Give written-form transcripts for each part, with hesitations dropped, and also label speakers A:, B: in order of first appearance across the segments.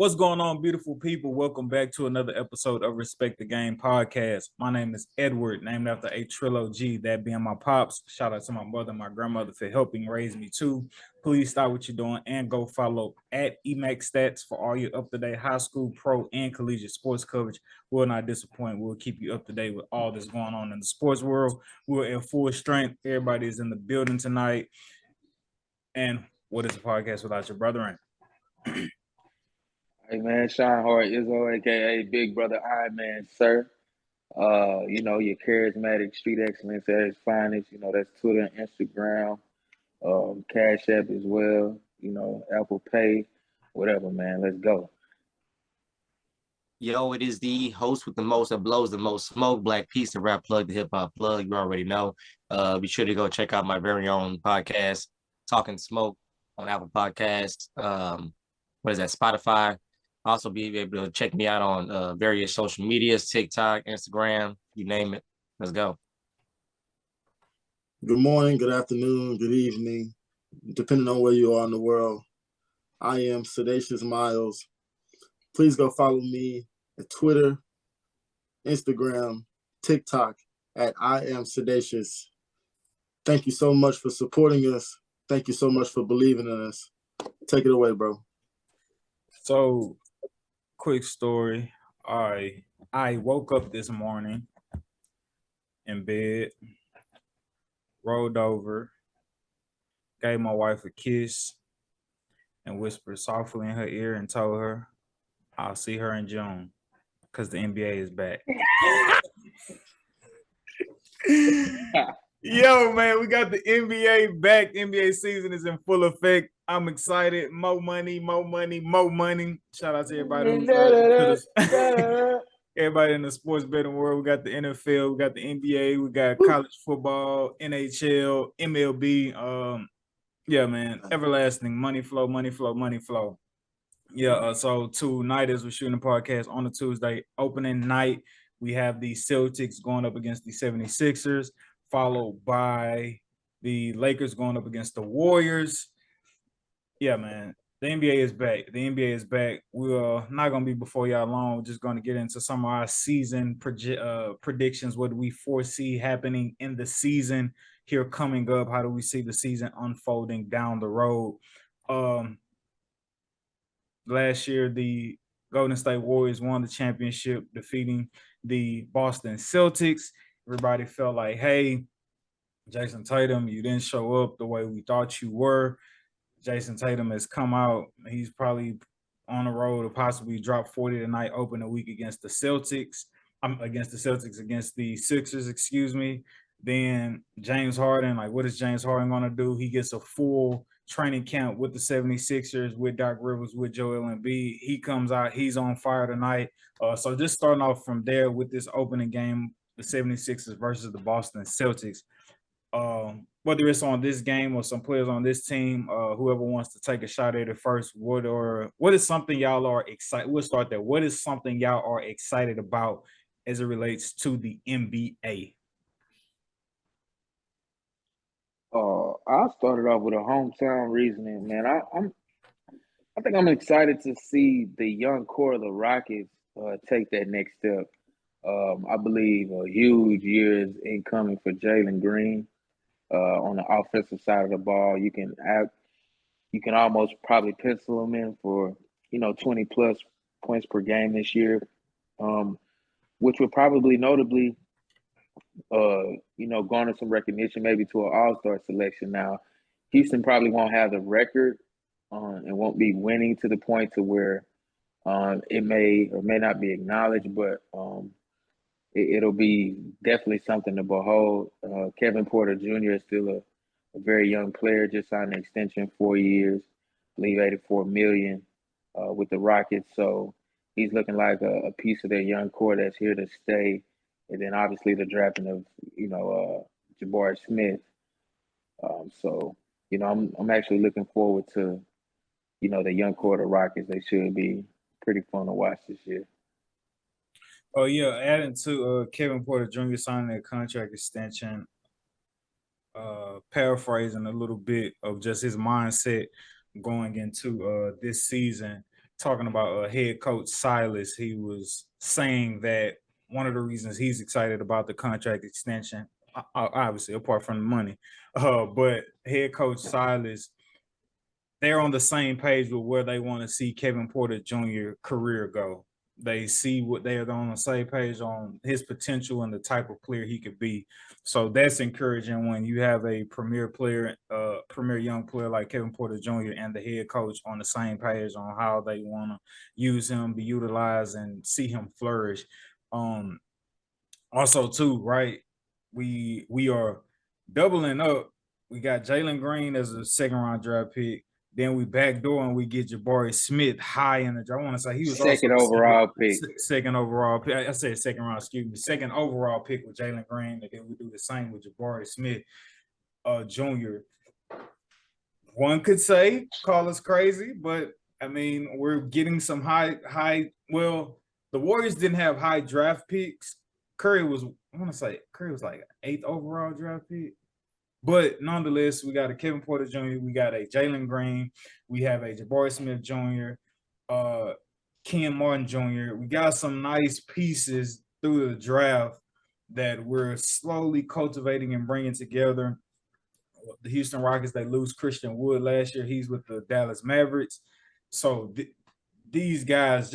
A: What's going on, beautiful people? Welcome back to another episode of Respect the Game podcast. My name is Edward, named after a trilogy, that being my pops. Shout out to my mother and my grandmother for helping raise me too. Please stop what you're doing and go follow at EMAC Stats for all your up-to-date high school, pro, and collegiate sports coverage. We'll not disappoint. We'll keep you up to date with all that's going on in the sports world. We're at full strength. Everybody is in the building tonight. And what is a podcast without your brethren?
B: Hey man, Sean Hart, Izzo, aka Big Brother Iron Man, sir. Your charismatic street excellence at its finest. That's Twitter and Instagram, Cash App as well. Apple Pay, whatever, man. Let's go.
C: Yo, it is the host with the most that blows the most smoke, Black Peace, the rap plug, the hip hop plug. You already know. Be sure to go check out my very own podcast, Talkin Smoke, on Apple Podcasts. What is that? Spotify. Also, be able to check me out on various social medias, TikTok, Instagram, you name it. Let's go.
D: Good morning, good afternoon, good evening, depending on where you are in the world. I am Sedacious Miles. Please go follow me at Twitter, Instagram, TikTok at I am Sedacious. Thank you so much for supporting us. Thank you so much for believing in us. Take it away, bro.
A: So, quick story. I woke up this morning in bed, rolled over, gave my wife a kiss, and whispered softly in her ear and told her I'll see her in June because the NBA is back. Yo, man, we got the NBA back. NBA season is in full effect. I'm excited. More money, more money, more money. Shout out to everybody everybody in the sports betting world. We got the NFL, we got the NBA, we got college football, NHL, MLB. Yeah, man, everlasting money flow, money flow, money flow. Yeah, so tonight as we're shooting the podcast on a Tuesday, opening night, we have the Celtics going up against the 76ers, followed by the Lakers going up against the Warriors. Yeah, man, the NBA is back. The NBA is back. We're not going to be before y'all long. We're just going to get into some of our season predictions. What do we foresee happening in the season here coming up? How do we see the season unfolding down the road? Last year, the Golden State Warriors won the championship, defeating the Boston Celtics. Everybody felt like, hey, Jason Tatum, you didn't show up the way we thought you were. Jason Tatum has come out. He's probably on the road to possibly drop 40 tonight, open the week against the Celtics. Against the Sixers, excuse me. Then James Harden, like, what is James Harden going to do? He gets a full training camp with the 76ers, with Doc Rivers, with Joel Embiid. He comes out. He's on fire tonight. So just starting off from there with this opening game, the 76ers versus the Boston Celtics. Whether it's on this game or some players on this team, whoever wants to take a shot at it first, what is something y'all are excited? We'll start there. What is something y'all are excited about as it relates to the NBA?
B: I started off with a hometown reasoning, man. I think I'm excited to see the young core of the Rockets take that next step. I believe a huge year is incoming for Jalen Green on the offensive side of the ball. You can almost probably pencil him in for 20 plus points per game this year, which would probably notably garner some recognition maybe to an All-Star selection. Now, Houston probably won't have the record and won't be winning to the point to where it may or may not be acknowledged, but it'll be definitely something to behold. Kevin Porter Jr. is still a very young player, just signed an extension, 4 years, I believe $84 million with the Rockets. So he's looking like a piece of their young core that's here to stay. And then obviously the drafting of Jabari Smith. I'm actually looking forward to the young core of the Rockets. They should be pretty fun to watch this year.
A: Oh yeah, adding to Kevin Porter Jr. signing a contract extension, paraphrasing a little bit of just his mindset going into this season. talking about head coach Silas. He was saying that one of the reasons he's excited about the contract extension, obviously apart from the money, but head coach Silas, they're on the same page with where they want to see Kevin Porter Jr. career go. They see what they're on the same page on his potential and the type of player he could be. So that's encouraging when you have a premier player, premier young player like Kevin Porter Jr. and the head coach on the same page on how they want to use him, be utilized, and see him flourish. Also, too, right? We are doubling up. We got Jalen Green as a second round draft pick. Then we backdoor and we get Jabari Smith high in the draft. I want to say he was
B: second
A: also
B: overall pick.
A: Second overall pick. I said second round, excuse me. Second overall pick with Jalen Green. And then we do the same with Jabari Smith, Jr. One could say, call us crazy, but I mean, we're getting some high. Well, the Warriors didn't have high draft picks. Curry was like 8th overall draft pick. But nonetheless, we got a Kevin Porter Jr., we got a Jalen Green, we have a Jabari Smith Jr., Ken Martin Jr. We got some nice pieces through the draft that we're slowly cultivating and bringing together. The Houston Rockets, they lose Christian Wood last year. He's with the Dallas Mavericks. So these guys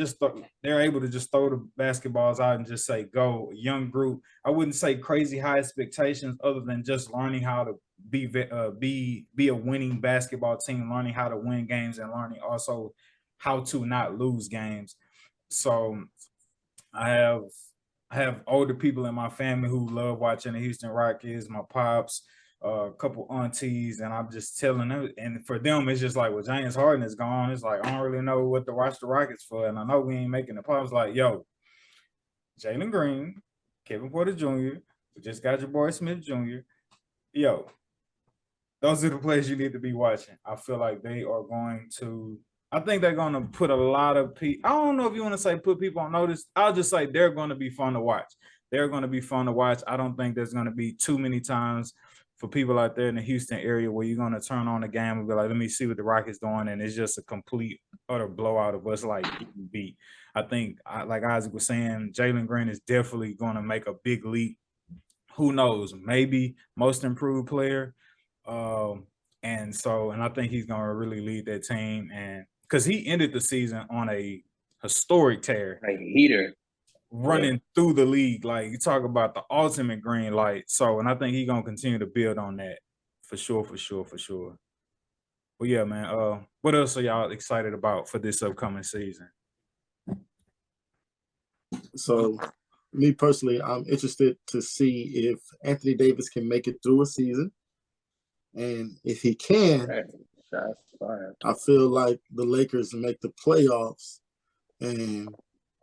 A: they're able to just throw the basketballs out and just say go. Young group. I wouldn't say crazy high expectations other than just learning how to be a winning basketball team, learning how to win games and learning also how to not lose games. So I have older people in my family who love watching the Houston Rockets, my pops, a couple aunties, and I'm just telling them, and for them, it's just like, well, James Harden is gone. It's like, I don't really know what to watch the Rockets for, and I know we ain't making the playoffs. Like, yo, Jalen Green, Kevin Porter Jr., we just got Jabari Smith Jr., yo, those are the players you need to be watching. I feel like they are going to – I think they're going to put a lot of people – I don't know if you want to say put people on notice. I'll just say they're going to be fun to watch. They're going to be fun to watch. I don't think there's going to be too many times – for people out there in the Houston area where you're going to turn on the game and be like, let me see what the Rockets doing, and it's just a complete, utter blowout of us like getting beat. I think, like Isaac was saying, Jalen Green is definitely going to make a big leap. Who knows? Maybe most improved player. And I think he's going to really lead that team. And because he ended the season on a historic tear.
B: Like a heater.
A: Running through the league, like you talk about the ultimate green light. So, and I think he's gonna continue to build on that for sure. Well, yeah, man. What else are y'all excited about for this upcoming season?
D: So, me personally, I'm interested to see if Anthony Davis can make it through a season, and if he can, I feel like the Lakers make the playoffs and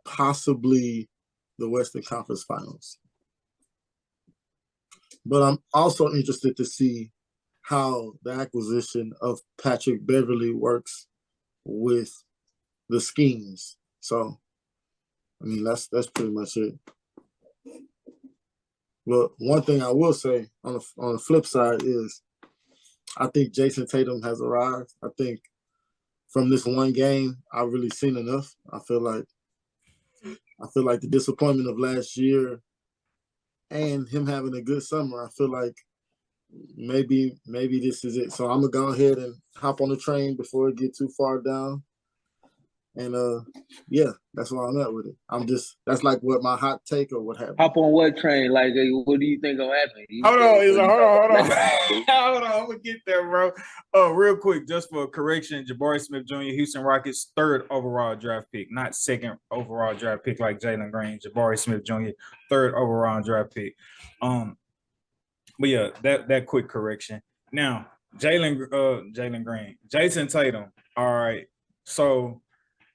D: possibly the Western Conference Finals. But I'm also interested to see how the acquisition of Patrick Beverley works with the schemes. So, I mean, that's pretty much it. But one thing I will say on the flip side is I think Jason Tatum has arrived. I think from this one game, I've really seen enough. I feel like the disappointment of last year and him having a good summer, I feel like maybe this is it. So I'm going to go ahead and hop on the train before it gets too far down. And, yeah, that's where I'm at with it. That's like what my hot take or what happened.
B: Hop on what train? Like, what do you think will happen?
A: Hold on. Hold on. I'm going to get there, bro. Real quick, just for a correction, Jabari Smith Jr., Houston Rockets, 3rd overall draft pick, not 2nd overall draft pick like Jalen Green. Jabari Smith Jr., 3rd overall draft pick. But yeah, that quick correction. Now, Jalen Green, Jason Tatum. All right. So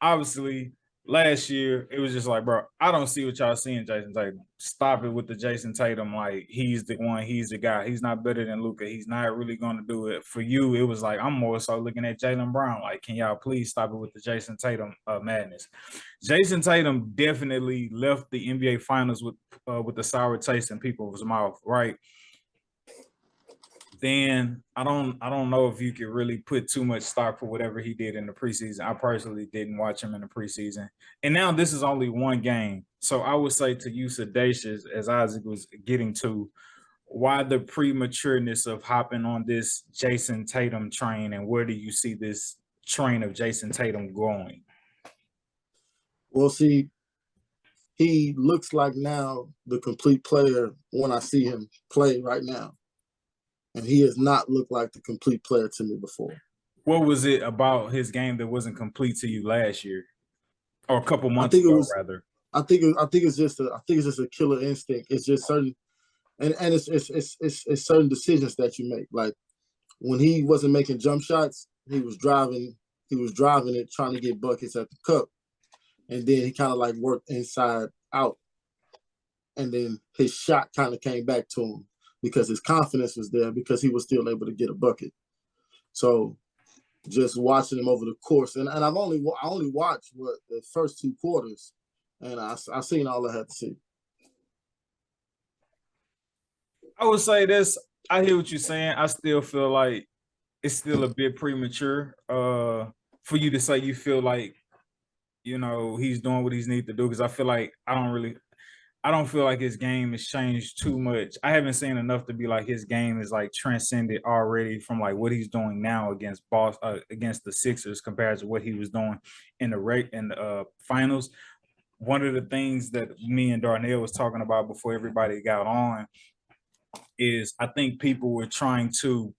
A: obviously, last year it was just like, bro, I don't see what y'all seeing, Jason Tatum. Stop it with the Jason Tatum. Like, he's the one, he's the guy. He's not better than Luka. He's not really going to do it. For you, it was like, I'm more so looking at Jaylen Brown. Like, can y'all please stop it with the Jason Tatum madness? Jason Tatum definitely left the NBA Finals with the sour taste in people's mouth, right? then I don't know if you could really put too much stock for whatever he did in the preseason. I personally didn't watch him in the preseason. And now this is only one game. So I would say to you, Sedacious, as Isaac was getting to, why the prematureness of hopping on this Jason Tatum train, and where do you see this train of Jason Tatum going?
D: Well, see, he looks like now the complete player when I see him play right now. And he has not looked like the complete player to me before.
A: What was it about his game that wasn't complete to you last year, or a couple months
D: ago,
A: rather?
D: I think it's just a killer instinct. It's just certain, and it's certain decisions that you make. Like when he wasn't making jump shots, he was driving it, trying to get buckets at the cup, and then he kind of like worked inside out, and then his shot kind of came back to him because his confidence was there because he was still able to get a bucket. So just watching him over the course, and I only watched the first 2 quarters, and I seen all I had to see.
A: I would say this. I hear what you're saying. I still feel like it's still a bit premature for you to say you feel like, you know, he's doing what he's need to do, because I feel like I don't feel like his game has changed too much. I haven't seen enough to be like his game is like transcended already from like what he's doing now against against the Sixers compared to what he was doing in the finals. One of the things that me and Darnell was talking about before everybody got on is I think people were trying to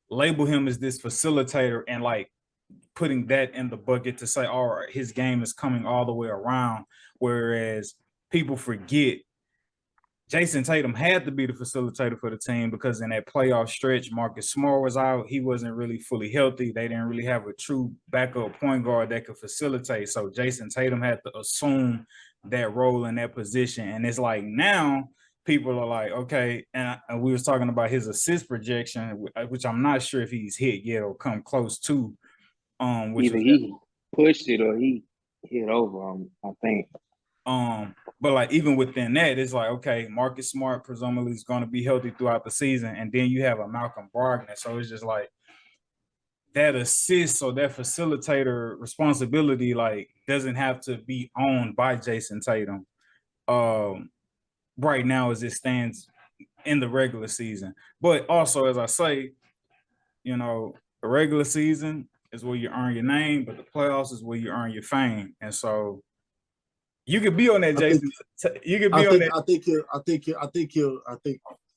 A: label him as this facilitator, and like putting that in the bucket to say, all right, his game is coming all the way around. Whereas people forget Jason Tatum had to be the facilitator for the team, because in that playoff stretch, Marcus Smart was out. He wasn't really fully healthy. They didn't really have a true backup point guard that could facilitate. So Jason Tatum had to assume that role in that position. And it's like now people are like, okay, and we was talking about his assist projection, which I'm not sure if he's hit yet or come close to.
B: Either he pushed it or he hit over him, I think.
A: But like even within that, it's like, okay, Marcus Smart presumably is going to be healthy throughout the season, and then you have a Malcolm Brogdon. So it's just like that assist or that facilitator responsibility like doesn't have to be owned by Jason Tatum right now as it stands in the regular season. But also, as I say, you know, the regular season is where you earn your name, but the playoffs is where you earn your fame. And so you could be on that, Jason. You could be on that.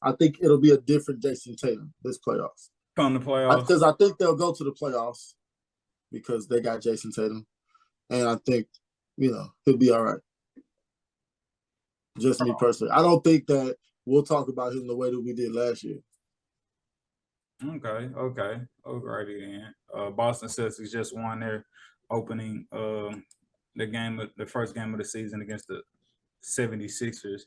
D: I think it'll be a different Jason Tatum this playoffs.
A: Come the playoffs,
D: because I think they'll go to the playoffs because they got Jason Tatum, and I think he'll be all right. Just me personally, I don't think that we'll talk about him the way that we did last year.
A: Okay, alrighty then. Boston Celtics just won their opening the first game of the season against the 76ers.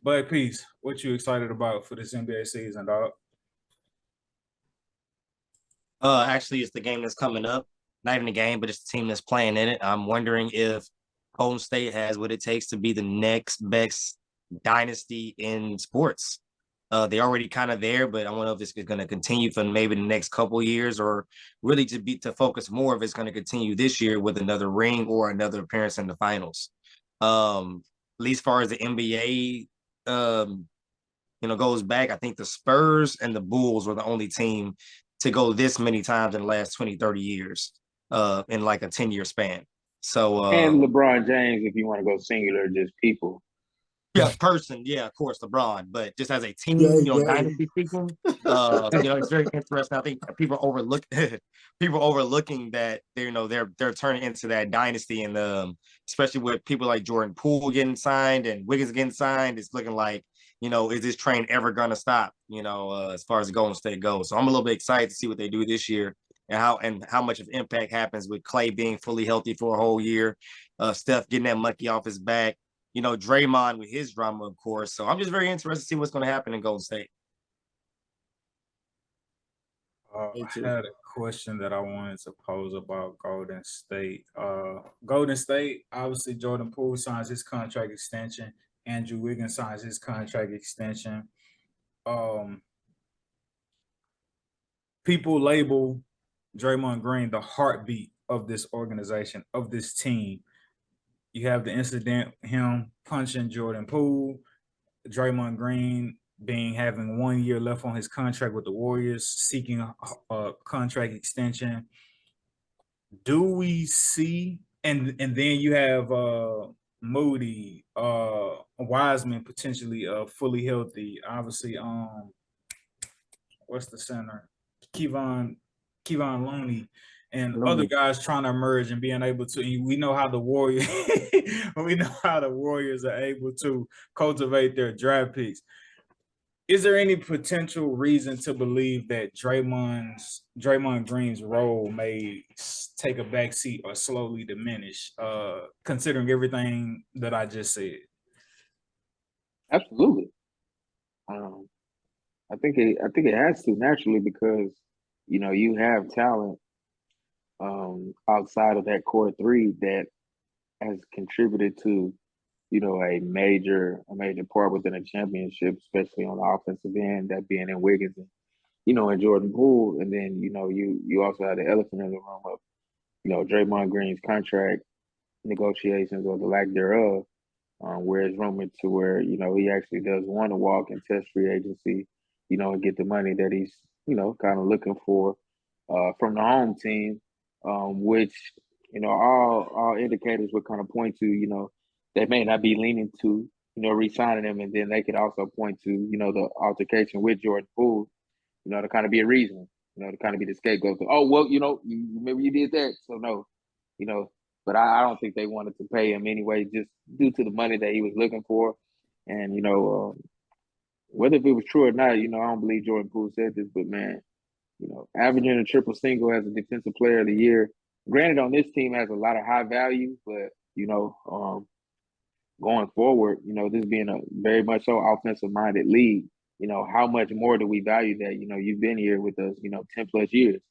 A: Black Peace, what you excited about for this NBA season, dog?
C: Actually, it's the game that's coming up. Not even a game, but it's the team that's playing in it. I'm wondering if Golden State has what it takes to be the next best dynasty in sports. They're already kind of there, but I don't know if this is going to continue for maybe the next couple of years, or really to focus more if it's going to continue this year with another ring or another appearance in the finals. At least as far as the NBA, goes back, I think the Spurs and the Bulls were the only team to go this many times in the last 20, 30 years in like a 10-year span. So
B: and LeBron James, if you want to go singular, just people.
C: Yeah, person, yeah, of course, LeBron, but just as a team, dynasty speaking, it's very interesting. I think people overlooking that they're turning into that dynasty, and especially with people like Jordan Poole getting signed and Wiggins getting signed, it's looking like is this train ever gonna stop? As far as the Golden State goes, so I'm a little bit excited to see what they do this year and how much of impact happens with Clay being fully healthy for a whole year, Steph getting that monkey off his back. Draymond with his drama, of course. So I'm just very interested to see what's going to happen in Golden State.
A: I had a question that I wanted to pose about Golden State. Golden State, obviously, Jordan Poole signs his contract extension. Andrew Wiggins signs his contract extension. people label Draymond Green the heartbeat of this organization, of this team. You have the incident, him punching Jordan Poole, Draymond Green having 1 year left on his contract with the Warriors, seeking a contract extension. Do we see and then you have Moody, Wiseman potentially fully healthy. Obviously, what's the center? Kevon Looney and other guys trying to emerge and being able to. We know how the Warriors, are able to cultivate their draft picks. Is there any potential reason to believe that Draymond Green's role may take a backseat or slowly diminish, considering everything that I just said?
B: Absolutely. I think it has to naturally because you have talent outside of that core three that has contributed to a major part within a championship, especially on the offensive end, that being in Wiggins and Jordan Poole, and then you also have the elephant in the room of Draymond Green's contract negotiations or the lack thereof, where it's rumored to where he actually does want to walk and test free agency, and get the money that he's kind of looking for from the home team, which all indicators would kind of point to they may not be leaning to re-signing him, and then they could also point to the altercation with Jordan Poole, to kind of be a reason, to kind of be the scapegoat. Oh well, you remember you did that, so no, but I don't think they wanted to pay him anyway, just due to the money that he was looking for, and whether if it was true or not, I don't believe Jordan Poole said this, but man, averaging a triple single as a defensive player of the year. Granted, on this team has a lot of high value, but going forward, this being a very much so offensive minded league, how much more do we value that? You've been here with us, 10 plus years.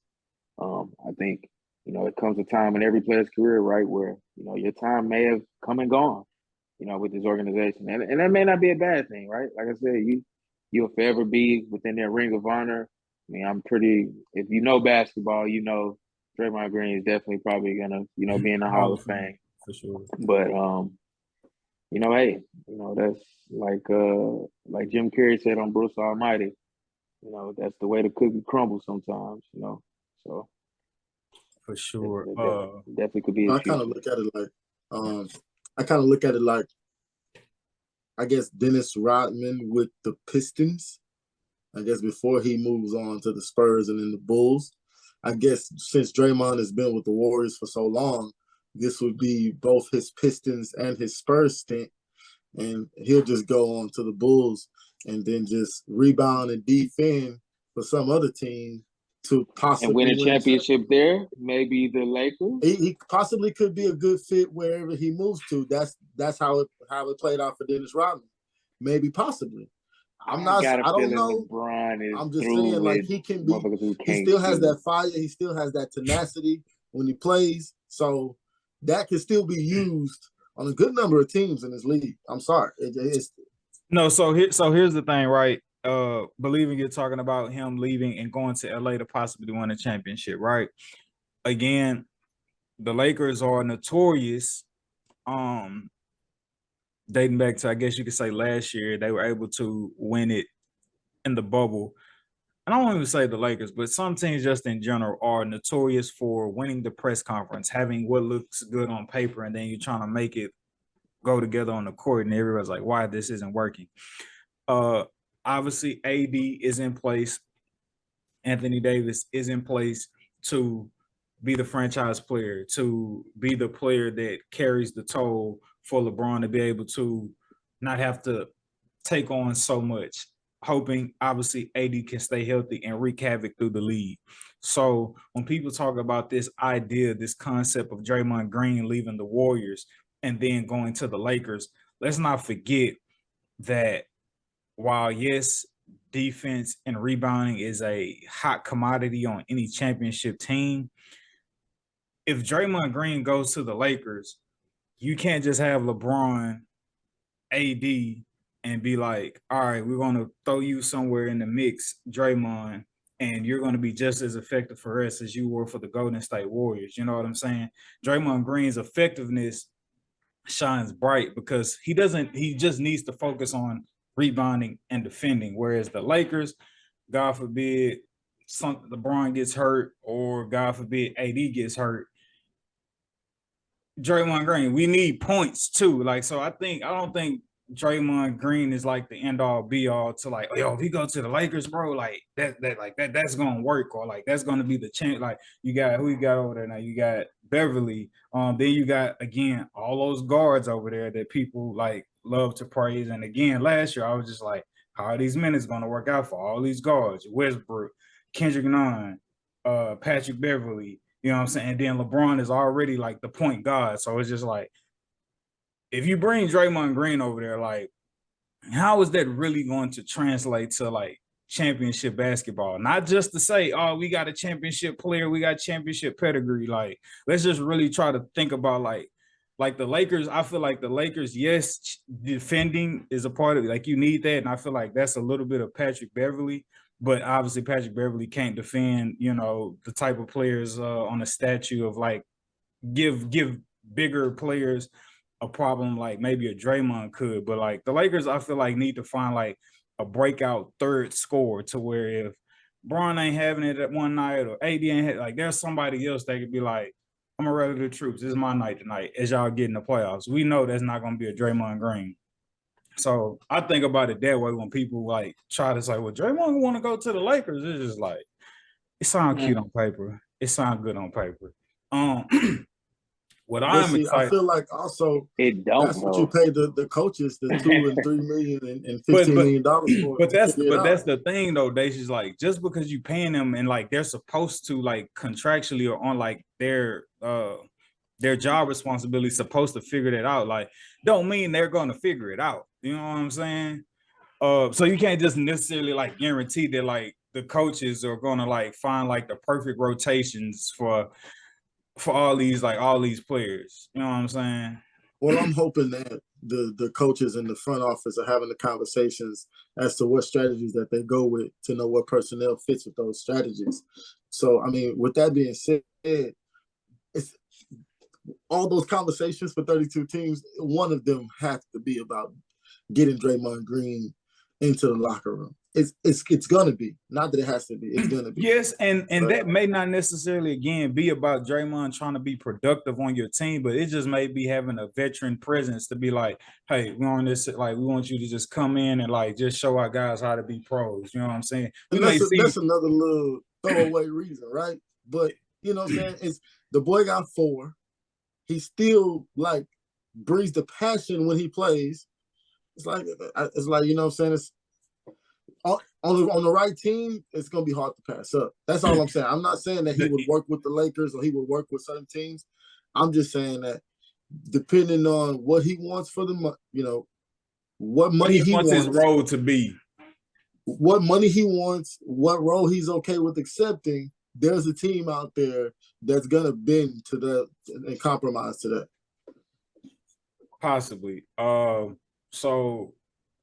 B: I think, it comes a time in every player's career, right, where, your time may have come and gone, with this organization. And that may not be a bad thing, right? Like I said, you'll forever be within their ring of honor. I mean, if you know basketball, Draymond Green is definitely probably gonna, be in the Hall of Fame.
A: For sure.
B: But hey, that's like Jim Carrey said on Bruce Almighty, that's the way the cookie crumbles sometimes, So
A: for sure.
B: Definitely could be
D: I kind of look at it like I guess Dennis Rodman with the Pistons. I guess before he moves on to the Spurs and then the Bulls. I guess since Draymond has been with the Warriors for so long, this would be both his Pistons and his Spurs stint. And he'll just go on to the Bulls and then just rebound and defend for some other team to possibly
B: win a championship there. Maybe the Lakers.
D: He possibly could be a good fit wherever he moves to. That's how it played out for Dennis Rodman. Maybe possibly. I don't know. I'm just saying, like, he can be. He still has that fire. He still has that tenacity when he plays. So that can still be used on a good number of teams in this league. I'm sorry.
A: No. So here's the thing, right? Believing you're talking about him leaving and going to LA to possibly win a championship, right? Again, the Lakers are notorious. Dating back to, I guess you could say, last year, they were able to win it in the bubble. And I don't even say the Lakers, but some teams just in general are notorious for winning the press conference, having what looks good on paper, and then you're trying to make it go together on the court, and everybody's like, why this isn't working? Obviously, AD is in place. Anthony Davis is in place to be the franchise player, to be the player that carries the toll for LeBron to be able to not have to take on so much, hoping obviously AD can stay healthy and wreak havoc through the league. So when people talk about this idea, this concept of Draymond Green leaving the Warriors and then going to the Lakers, let's not forget that while, yes, defense and rebounding is a hot commodity on any championship team, if Draymond Green goes to the Lakers, you can't just have LeBron, AD, and be like, all right, we're going to throw you somewhere in the mix, Draymond, and you're going to be just as effective for us as you were for the Golden State Warriors. You know what I'm saying? Draymond Green's effectiveness shines bright because he just needs to focus on rebounding and defending. Whereas the Lakers, God forbid, LeBron gets hurt, or God forbid, AD gets hurt. Draymond Green, we need points too. Like, so I don't think Draymond Green is like the end all be all to like, oh, yo, if he go to the Lakers, bro, like that's gonna work, or like that's gonna be the chance. Like, you got who you got over there now? You got Beverly. Then you got again all those guards over there that people like love to praise. And again, last year I was just like, how are these minutes gonna work out for all these guards? Westbrook, Kendrick Nunn, Patrick Beverly. You know what I'm saying? And then LeBron is already like the point guard. So it's just like, if you bring Draymond Green over there, like, how is that really going to translate to like championship basketball? Not just to say, oh, we got a championship player, we got championship pedigree. Like, let's just really try to think about like the Lakers. I feel like the Lakers, yes, defending is a part of it. Like, you need that. And I feel like that's a little bit of Patrick Beverly. But obviously, Patrick Beverly can't defend, you know, the type of players on a statue of like give bigger players a problem like maybe a Draymond could. But like the Lakers, I feel like need to find like a breakout third scorer to where if Bron ain't having it at one night or AD ain't like, there's somebody else that could be like, I'm a regular troops. This is my night tonight as y'all get in the playoffs. We know that's not going to be a Draymond Green. So I think about it that way when people like try to say, well, Draymond want to go to the Lakers. It's just like, it sounds cute on paper. It sounds good on paper. What I'm excited.
D: I feel like also that's what you pay the coaches the $2 and $3 million and $15 million for.
A: But that's the thing though. They just like, just because you paying them and like they're supposed to like contractually or on like their job responsibility supposed to figure that out. Like, don't mean they're going to figure it out. You know what I'm saying? So you can't just necessarily like guarantee that like the coaches are going to like find like the perfect rotations for all these players. You know what I'm saying?
D: Well, I'm hoping that the coaches in the front office are having the conversations as to what strategies that they go with to know what personnel fits with those strategies. So, I mean, with that being said, it's all those conversations for 32 teams. One of them has to be about getting Draymond Green into the locker room. It's gonna be, not that it has to be, it's gonna be.
A: Yes, and that may not necessarily again be about Draymond trying to be productive on your team, but it just may be having a veteran presence to be like, hey, we on this, like, we want you to just come in and like just show our guys how to be pros. You know what I'm saying?
D: That's another little throwaway reason, right? But you know what I'm saying? It's the boy got 4. He still like brings the passion when he plays. It's like you know what I'm saying? It's on the right team, it's gonna be hard to pass up. That's all I'm saying. I'm not saying that he would work with the Lakers or he would work with certain teams. I'm just saying that depending on what he wants for the, you know, what money he wants
A: his role to be,
D: what money he wants, what role he's okay with accepting. There's a team out there that's gonna bend to that and compromise to that.
A: Possibly. So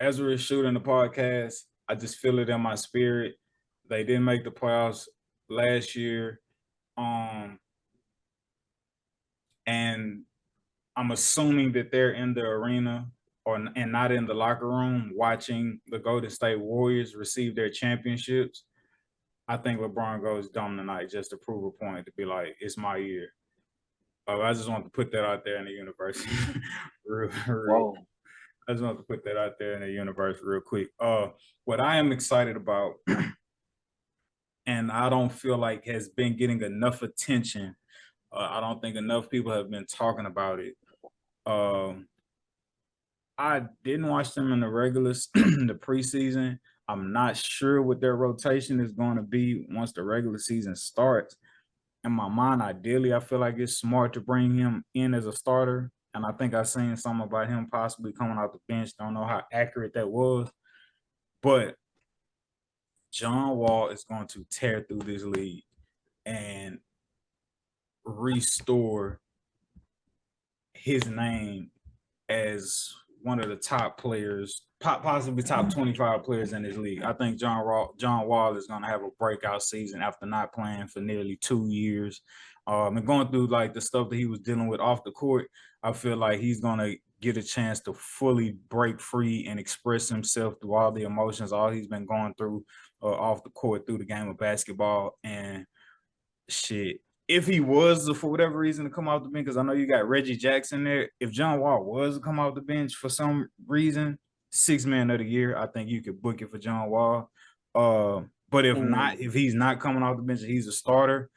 A: as we're shooting the podcast, I just feel it in my spirit. They didn't make the playoffs last year. And I'm assuming that they're in the arena and not in the locker room watching the Golden State Warriors receive their championships. I think LeBron goes dumb tonight just to prove a point, to be like, it's my year. I just want to put that out there in the universe. real. I just want to put that out there in the universe real quick. What I am excited about, and I don't feel like has been getting enough attention. I don't think enough people have been talking about it. I didn't watch them in the the preseason. I'm not sure what their rotation is going to be once the regular season starts. In my mind, ideally, I feel like it's smart to bring him in as a starter. And I think I've seen something about him possibly coming out the bench. Don't know how accurate that was. But John Wall is going to tear through this league and restore his name as one of the top players, possibly top 25 players in this league. I think John Wall is going to have a breakout season after not playing for nearly 2 years. And going through like the stuff that he was dealing with off the court, I feel like he's going to get a chance to fully break free and express himself through all the emotions, all he's been going through off the court through the game of basketball. And shit, if he was to, for whatever reason, to come off the bench, because I know you got Reggie Jackson there. If John Wall was to come off the bench for some reason, 6th man of the year, I think you could book it for John Wall. But if not, if he's not coming off the bench, he's a starter,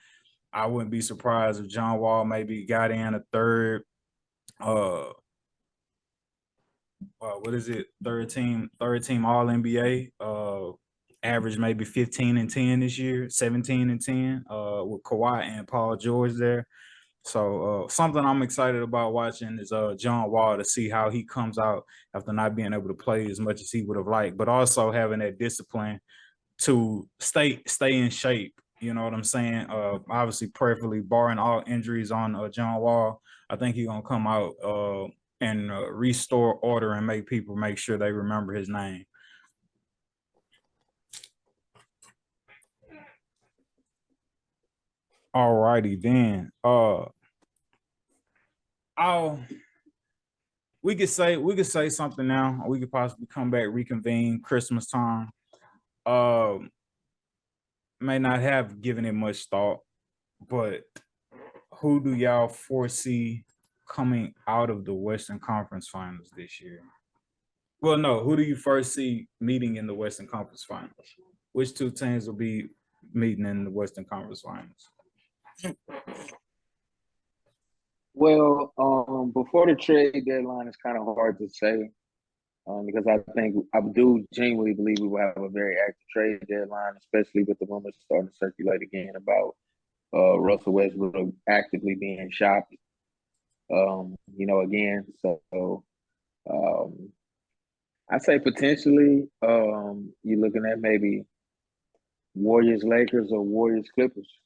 A: I wouldn't be surprised if John Wall maybe got in a third. What is it? Third team All NBA. Average maybe 15 and 10 this year, 17 and 10 with Kawhi and Paul George there. So something I'm excited about watching is John Wall, to see how he comes out after not being able to play as much as he would have liked, but also having that discipline to stay in shape. You know what I'm saying? Obviously, preferably barring all injuries on John Wall, I think he's gonna come out and restore order and make people make sure they remember his name. All righty then. We could say something now. We could possibly come back, reconvene Christmas time. May not have given it much thought, but who do y'all foresee coming out of the Western Conference Finals this year? Well, no, who do you first see meeting in the Western Conference Finals? Which two teams will be meeting in the Western Conference Finals?
B: Well, before the trade deadline, it's kind of hard to say because I do genuinely believe we will have a very active trade deadline, especially with the rumors starting to circulate again about Russell Westbrook actively being shopped. Again, so I say potentially you're looking at maybe Warriors Lakers or Warriors Clippers.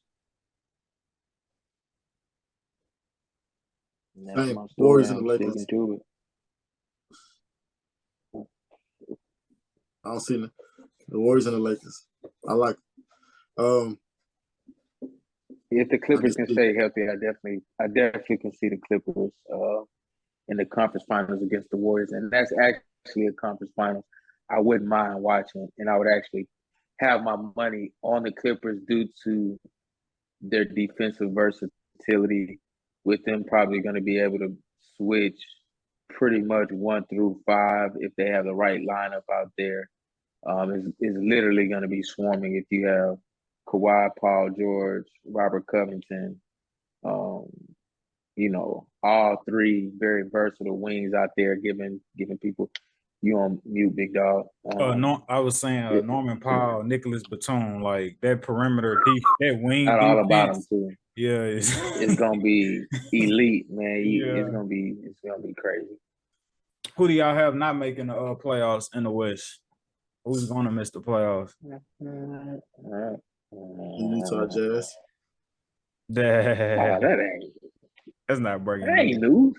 D: Hey, Warriors and the Lakers. I don't see the Warriors and the Lakers. I like
B: if the Clippers can stay healthy, I definitely can see the Clippers in the conference finals against the Warriors. And that's actually a conference finals I wouldn't mind watching. And I would actually have my money on the Clippers due to their defensive versatility, with them probably going to be able to switch pretty much 1 through 5 if they have the right lineup out there. Is literally going to be swarming if you have Kawhi, Paul George, Robert Covington, all 3 very versatile wings out there giving people. You on mute, big dog.
A: No, I was saying Norman Powell, Nicholas Batum, like that perimeter that wing
B: defense. All about them too.
A: Yeah,
B: it's gonna be elite, man. Yeah. It's gonna be crazy.
A: Who do y'all have not making the playoffs in the West? Who's gonna miss the playoffs?
D: Utah Jazz.
A: That's not breaking.
B: That ain't news.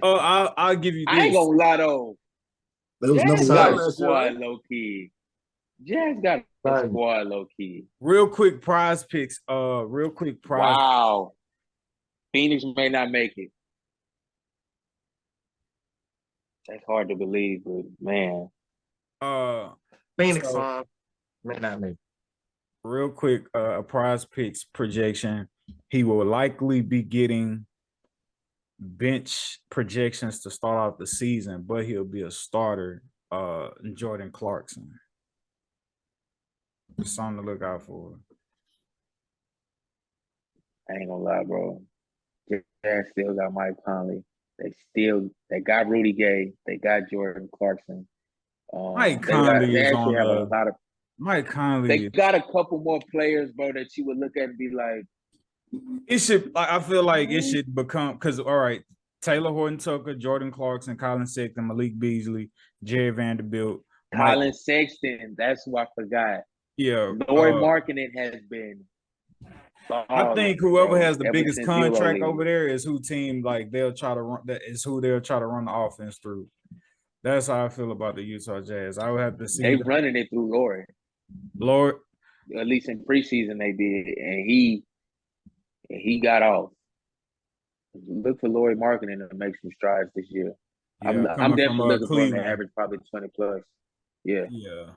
A: Oh, I'll give you this.
B: I ain't gonna lie though.
D: They was
B: Jazz
D: number 1
B: got a
D: last year.
B: squad low key. Jazz got a squad low key.
A: Real quick prize picks.
B: Wow. Phoenix may not make it. That's hard to believe, but man.
C: Phoenix may not make it.
A: Real quick, a prize picks projection. He will likely be getting bench projections to start off the season, but he'll be a starter. Jordan Clarkson. It's something to look out for.
B: I ain't gonna lie, bro. Jazz still got Mike Conley. They got Rudy Gay. They got Jordan Clarkson.
A: Mike Conley is on
B: have a lot of.
A: Mike Conley.
B: They got a couple more players, bro, that you would look at and be like,
A: it should. I feel like it should become, because all right, Taylor Horton Tucker, Jordan Clarkson, Colin Sexton, Malik Beasley, Jerry Vanderbilt,
B: Colin Sexton. That's who I forgot.
A: Yeah,
B: Laurie Markkinen has been.
A: I think whoever has the biggest contract over there is who they'll try to run. That is who they'll try to run the offense through. That's how I feel about the Utah Jazz. I would have to see
B: They running it through Lori.
A: Lord.
B: At least in preseason they did, and he got off. Look for Lori Marketing to make some strides this year.
A: Yeah,
B: I'm
A: coming from
B: definitely looking for him to
A: Cleveland.
B: average probably 20 plus. Yeah.
A: Yeah.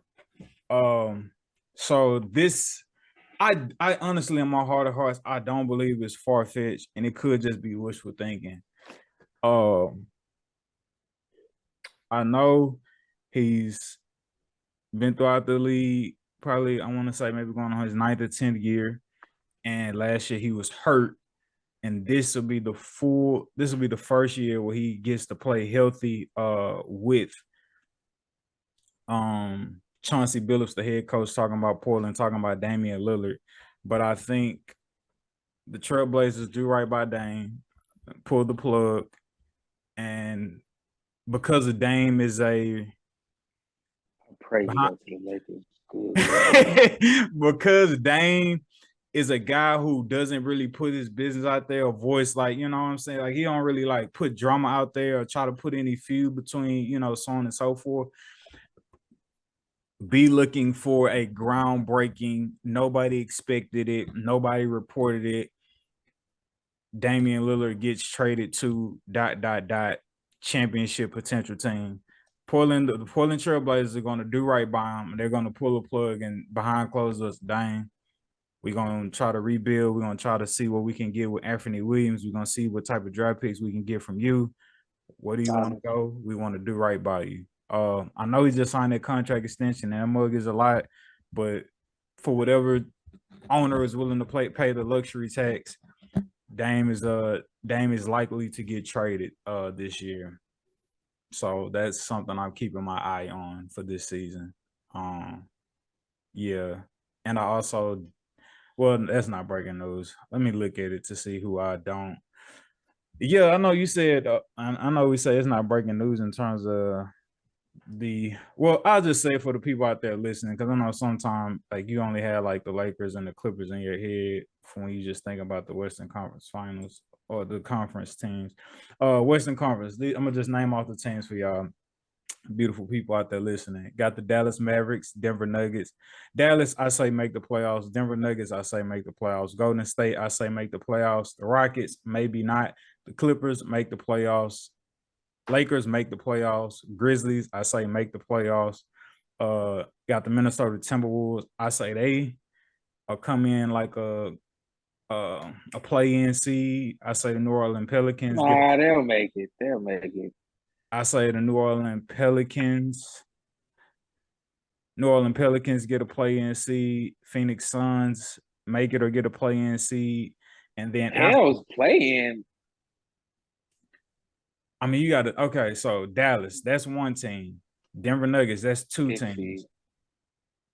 A: So this, I honestly, in my heart of hearts, I don't believe it's far fetched, and it could just be wishful thinking. I know he's been throughout the league. Probably, I want to say maybe going on his 9th or 10th year, and last year he was hurt. And this will be the first year where he gets to play healthy with Chauncey Billups, the head coach, talking about Portland, talking about Damian Lillard. But I think the Trailblazers do right by Dame, pull the plug, and because of Dame is a
B: I pray he goes to the Lakers.
A: because Dame is a guy who doesn't really put his business out there or voice, like, you know what I'm saying? Like, he don't really like put drama out there or try to put any feud between, you know, so on and so forth. Be looking for a groundbreaking, nobody expected it, nobody reported it. Damian Lillard gets traded to ... championship potential team. The Portland Trailblazers are going to do right by him. They're going to pull a plug and behind closed doors, Dame. We're going to try to rebuild. We're going to try to see what we can get with Anthony Williams. We're going to see what type of draft picks we can get from you. Where do you want to go? We want to do right by you. I know he just signed that contract extension, and that mug is a lot, but for whatever owner is willing to pay the luxury tax, Dame is likely to get traded this year. So that's something I'm keeping my eye on for this season. Yeah. And I also, well, that's not breaking news. Let me look at it to see who I don't. Yeah, I know you said, I know we say it's not breaking news in terms of well, I'll just say for the people out there listening, because I know sometimes like you only have like the Lakers and the Clippers in your head when you just think about the Western Conference Finals or the conference teams. Western Conference, I'm gonna just name off the teams for y'all. Beautiful people out there listening. Got the Dallas Mavericks, Denver Nuggets. Dallas, I say make the playoffs. Denver Nuggets, I say make the playoffs. Golden State, I say make the playoffs. The Rockets, maybe not. The Clippers make the playoffs. Lakers make the playoffs. Grizzlies, I say make the playoffs. Got the Minnesota Timberwolves. I say they come in like a play-in seed. I say the New Orleans Pelicans.
B: They'll make it. They'll make it.
A: I say the New Orleans Pelicans. New Orleans Pelicans get a play-in seed. Phoenix Suns make it or get a play-in seed. And then
B: Hell's play-in.
A: I mean, you got to, okay, so Dallas, that's one team. Denver Nuggets, that's two teams.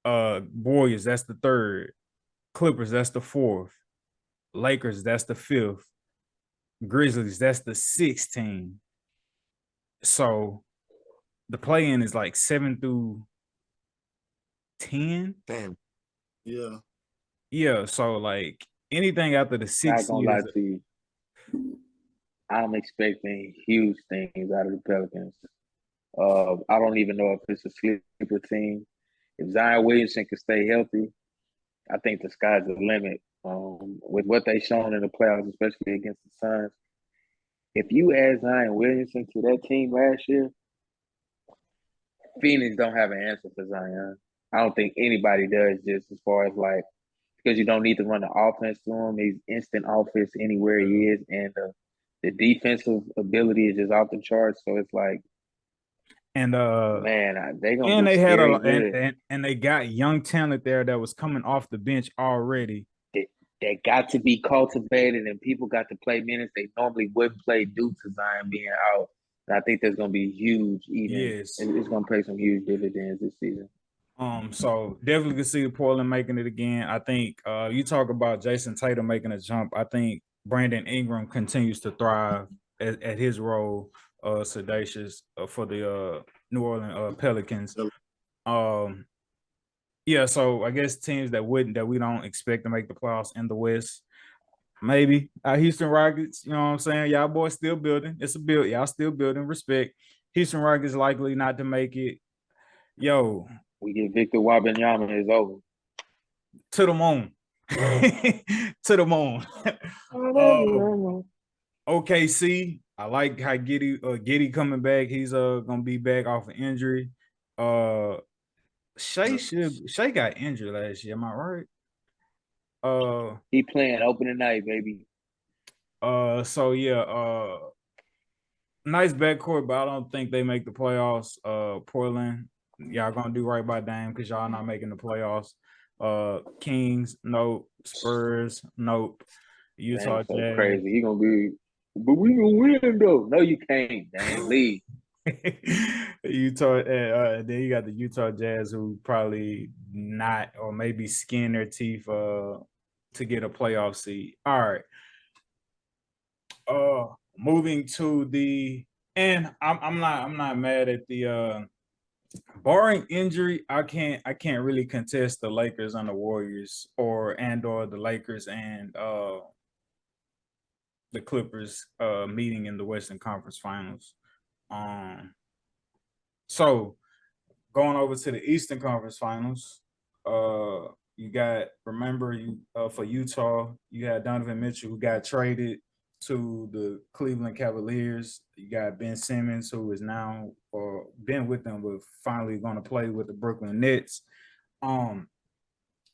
A: Warriors, that's the third. Clippers, that's the fourth. Lakers, that's the fifth. Grizzlies, that's the 16th. So the play-in is like 7 through 10.
C: Damn.
D: Yeah.
A: Yeah, so like anything after the 6
B: Not gonna lie to you. I'm expecting huge things out of the Pelicans. I don't even know if it's a sleeper team. If Zion Williamson can stay healthy, I think the sky's the limit. With what they've shown in the playoffs, especially against the Suns, if you add Zion Williamson to that team last year, Phoenix don't have an answer for Zion. I don't think anybody does, just as far as like, because you don't need to run the offense to him. He's instant offense anywhere he is, and the defensive ability is just off the charts. So it's like,
A: and
B: man, they gonna
A: and
B: be
A: they had a
B: good.
A: and they got young talent there that was coming off the bench already.
B: They got to be cultivated, and people got to play minutes they normally wouldn't play due to Zion being out. And I think that's going to be huge. Yes, it's going to pay some huge dividends this season.
A: So definitely can see Portland making it again. I think you talk about Jason Tatum making a jump. I think Brandon Ingram continues to thrive at his role, Sedacious, for the New Orleans Pelicans. Yeah, so I guess teams that we don't expect to make the playoffs in the West, maybe Houston Rockets. You know what I'm saying? Y'all boys still building. It's a build. Y'all still building. Respect. Houston Rockets likely not to make it. Yo,
B: We get Victor Wembanyama, it's over.
A: to the moon. To the moon. OKC, I like how Giddy coming back. He's gonna be back off of injury. Shea got injured last year. Am I right?
B: He playing opening night, baby.
A: So yeah, nice backcourt, but I don't think they make the playoffs. Portland, y'all gonna do right by Dame because y'all not making the playoffs. Kings, nope. Spurs, nope. Utah
B: Damn, so
A: Jazz.
B: crazy. He gonna be, but we gonna win though. No, you can't. Dang, leave.
A: Utah, then you got the Utah Jazz, who probably not, or maybe skin their teeth to get a playoff seed. All right. Moving to the, and I'm not mad at the barring injury, I can't really contest the Lakers and the Warriors or the Lakers and the Clippers meeting in the Western Conference Finals. So going over to the Eastern Conference Finals, you got, remember, you for Utah, you had Donovan Mitchell, who got traded to the Cleveland Cavaliers. You got Ben Simmons, who is now been with them, but finally going to play with the Brooklyn Nets.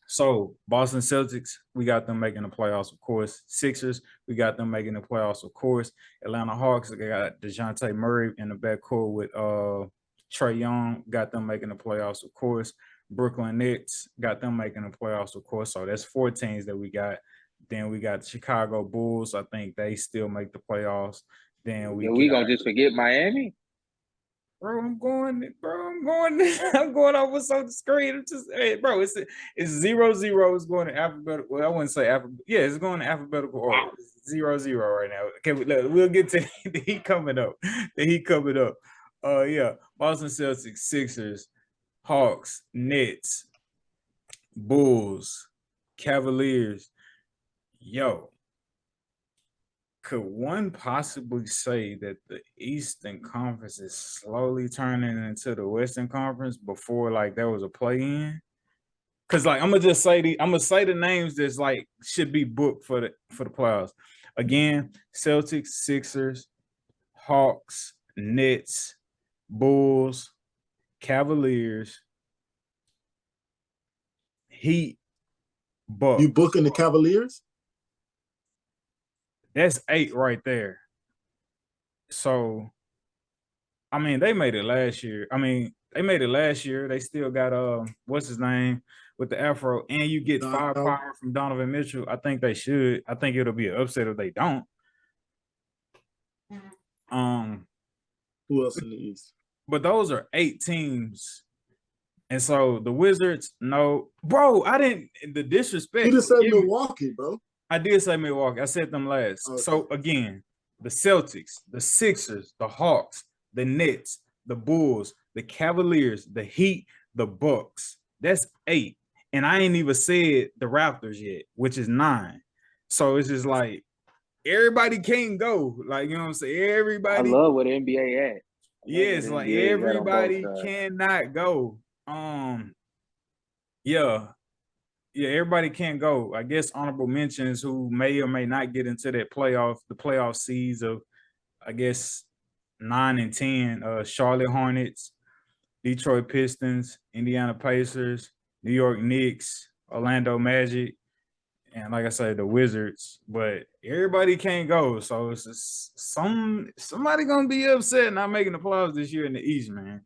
A: So Boston Celtics, we got them making the playoffs, of course. Sixers, we got them making the playoffs, of course. Atlanta Hawks, they got DeJounte Murray in the backcourt with Trae Young, got them making the playoffs, of course. Brooklyn Nets got them making the playoffs, of course. So that's 4 teams that we got. Then we got the Chicago Bulls. I think they still make the playoffs. Then
B: we gonna just forget Miami?
A: I'm going off what's on the screen. I'm just, hey, bro, it's 0-0. It's going to alphabetical. Well, I wouldn't say alphabetical. Yeah, it's going to alphabetical order. It's 0-0 right now. Okay, we'll get to the Heat coming up. Yeah, Boston Celtics, Sixers, Hawks, Nets, Bulls, Cavaliers. Yo, could one possibly say that the Eastern Conference is slowly turning into the Western Conference before like there was a play-in? Because like I'm gonna say the names that's like should be booked for the playoffs. Again, Celtics, Sixers, Hawks, Nets, Bulls, Cavaliers, Heat, Bucks.
D: You booking the Cavaliers?
A: That's 8 right there. So, I mean, they made it last year. They still got what's his name with the Afro, and you get firepower from Donovan Mitchell. I think they should. I think it'll be an upset if they don't.
D: Who else in the East?
A: But those are 8 teams. And so the Wizards, no, bro, I didn't, the disrespect.
D: You just said Milwaukee, bro.
A: I did say Milwaukee. I said them last. Okay. So again, the Celtics, the Sixers, the Hawks, the Nets, the Bulls, the Cavaliers, the Heat, the Bucks. That's 8. And I ain't even said the Raptors yet, which is 9. So it's just like everybody can't go. Like, you know what I'm saying? Everybody.
B: I love what the NBA at.
A: Yes, like everybody cannot go. Yeah, everybody can't go. I guess honorable mentions who may or may not get into the playoff seeds of, I guess, 9 and 10. Charlotte Hornets, Detroit Pistons, Indiana Pacers, New York Knicks, Orlando Magic, and like I said, the Wizards. But everybody can't go, so it's just somebody gonna be upset not making the playoffs this year in the East, man.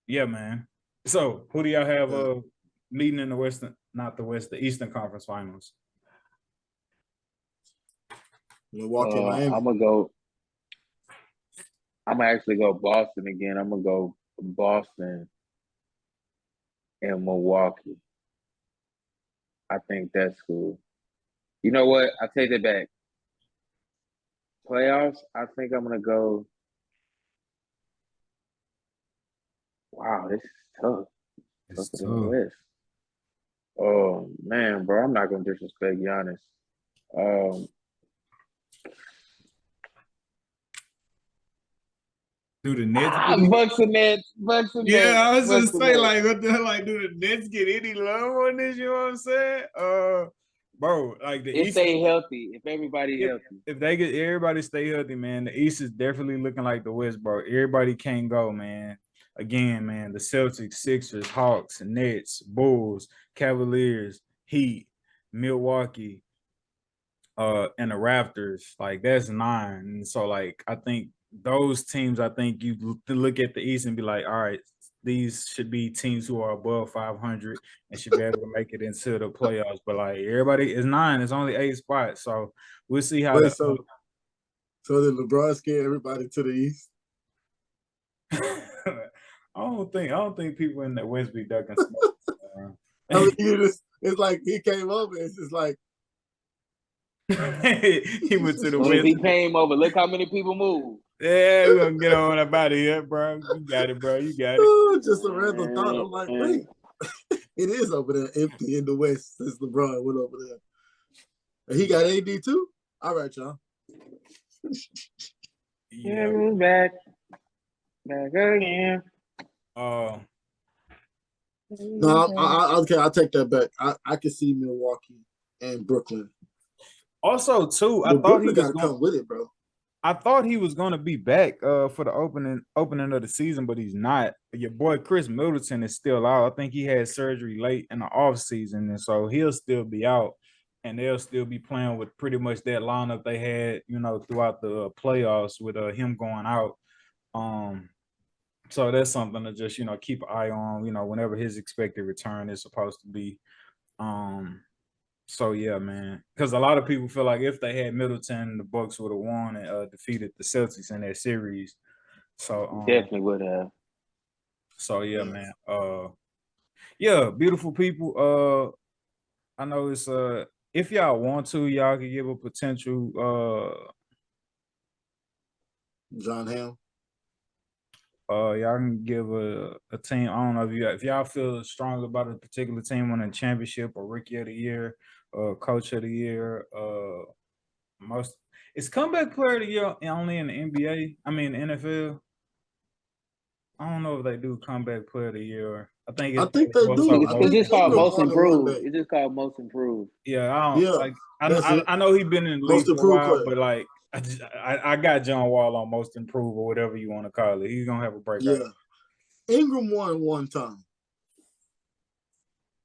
A: Yeah, man. So who do y'all have meeting in the Western, not the West, the Eastern Conference Finals?
D: Milwaukee, Miami.
B: I'm gonna actually go Boston again. I'm gonna go Boston and Milwaukee. I think that's cool. You know what? I take that back. Playoffs, I think I'm gonna go. Wow, this is tough.
A: It's
B: tougher than the West. Oh man, bro, I'm not gonna disrespect Giannis.
A: Do the Nets?
B: Bucks and Nets. Bucks and Nets.
A: Yeah, I was
B: Bucks
A: just
B: and
A: say
B: Nets.
A: like, what the hell? Like, do the Nets get any love on this? You know what I'm saying? Bro, like the
B: If
A: East.
B: they healthy, if everybody healthy.
A: If they get everybody stay healthy, man, the East is definitely looking like the West, bro. Everybody can't go, man. Again, man, the Celtics, Sixers, Hawks, Nets, Bulls, Cavaliers, Heat, Milwaukee, and the Raptors. Like that's 9. And so, like, I think those teams, I think you look at the East and be like, all right, these should be teams who are above 500 and should be able to make it into the playoffs. But like everybody is 9, it's only 8 spots, so we'll see how.
D: Wait, so did LeBron scare everybody to the East?
A: I don't think people in the West be ducking smoke.
D: I mean, it's like he came over. It's just like
A: he went to the
B: When
A: West.
B: he came over, look how many people moved.
A: Yeah, we're gonna get on up out of here, bro. You got it, bro. You got it.
D: just a random thought. I'm like, wait, it is over there empty in the West since LeBron went over there. And he got AD too? All right, y'all.
B: Yeah, we're back again.
D: No, okay, I'll take that back. I can see Milwaukee and Brooklyn.
A: Also, too, I
D: But
A: thought he
D: Brooklyn
A: was
D: got to come with it, bro.
A: I thought he was going to be back for the opening of the season, but he's not. Your boy Chris Middleton is still out. I think he had surgery late in the offseason, and so he'll still be out, and they'll still be playing with pretty much that lineup they had, throughout the playoffs with him going out. So that's something to just, keep an eye on, whenever his expected return is supposed to be. So yeah, man, because a lot of people feel like if they had Middleton, the Bucks would have won and defeated the Celtics in that series. So
B: definitely would have.
A: So yeah, man. Yeah, beautiful people. I know it's if y'all want to, y'all could give a potential
D: John Hamm.
A: Y'all can give a team. I don't know if y'all feel strong about a particular team winning a championship or rookie of the year, coach of the year, most it's comeback player of the year only in the NBA. I mean the NFL. I don't know if they do comeback player of the year. I think
D: they do.
B: It's just called most improved.
D: It's
B: just called most improved.
A: Yeah, I know he's been in the league
D: most
A: for a while,
D: player.
A: but like I got John Wall on most improved or whatever you want to call it. He's gonna have a breakout.
D: Yeah, Ingram won one time.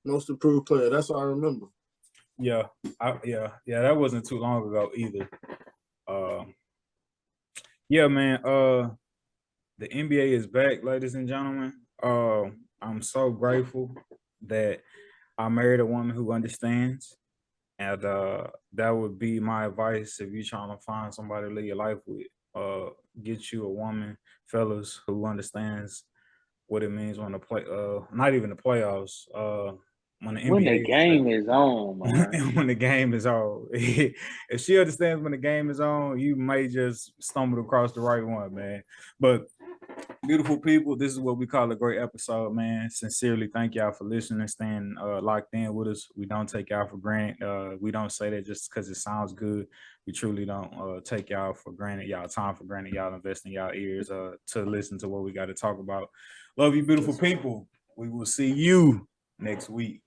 D: Most improved player. That's what I remember.
A: Yeah, that wasn't too long ago either. Yeah, man. The NBA is back, ladies and gentlemen. I'm so grateful that I married a woman who understands, and that would be my advice if you're trying to find somebody to live your life with. Get you a woman, fellas, who understands what it means when not even the playoffs. When the
B: game is on, man.
A: When the game is on. If she understands when the game is on, you may just stumble across the right one, man. But beautiful people, this is what we call a great episode, man. Sincerely, thank y'all for listening, staying locked in with us. We don't take y'all for granted. We don't say that just because it sounds good. We truly don't take y'all for granted, y'all time for granted, y'all investing y'all ears to listen to what we got to talk about. Love you, beautiful people. We will see you next week.